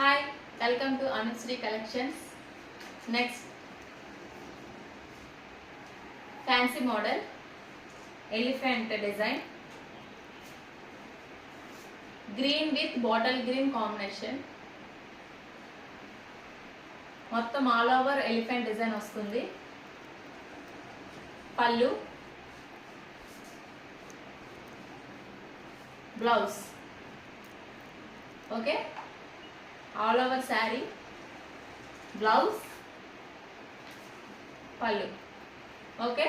Hi, welcome to Anusri Collections. Next, fancy model, elephant design, green with bottle green combination. మొత్తం all over elephant design వస్తుంది. పళ్ళు, blouse. Okay, all over sari, blouse, పళ్ళు. Okay,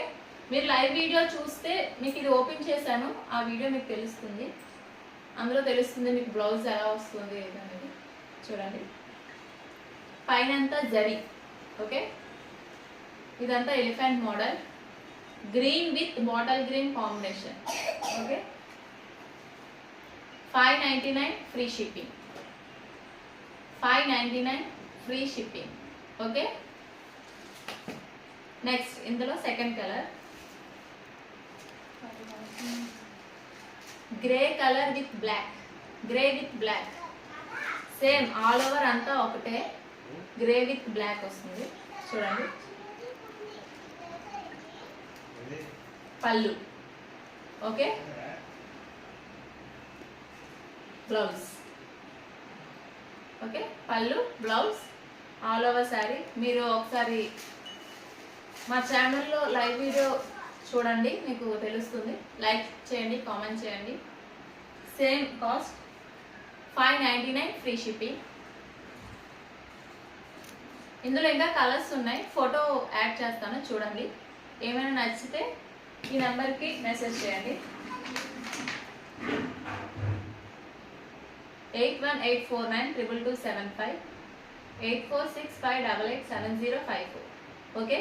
మీరు live video చూస్తే మీకు ఇది open చేశాను, ఆ వీడియో మీకు తెలుస్తుంది. అందులో తెలుస్తుంది మీకు బ్లౌజ్ ఎలా వస్తుంది అనేది. చూడండి, పైన అంతా జరీ. ఓకే, ఇదంతా elephant model, green with bottle green combination. Okay, 599 free shipping. 599 free shipping. Okay, next ఇందులో second colour grey colour with black. Grey with black same all over అంతా ఒకటే, గ్రే విత్ బ్లాక్ వస్తుంది. చూడండి, pallu. Okay, blouse. Okay, pallu, blouse, all over sari. మీరు ఒకసారి మా ఛానల్లో live video చూడండి, మీకు తెలుస్తుంది. లైక్ చేయండి, కామెంట్ చేయండి. Same cost 599 free shipping. ఇందులో ఇంకా కలర్స్ ఉన్నాయి, ఫోటో యాడ్ చేస్తాను చూడండి. ఏమైనా నచ్చితే ఈ నెంబర్కి మెసేజ్ చేయండి. 8184922275 8465887054. ఓకే.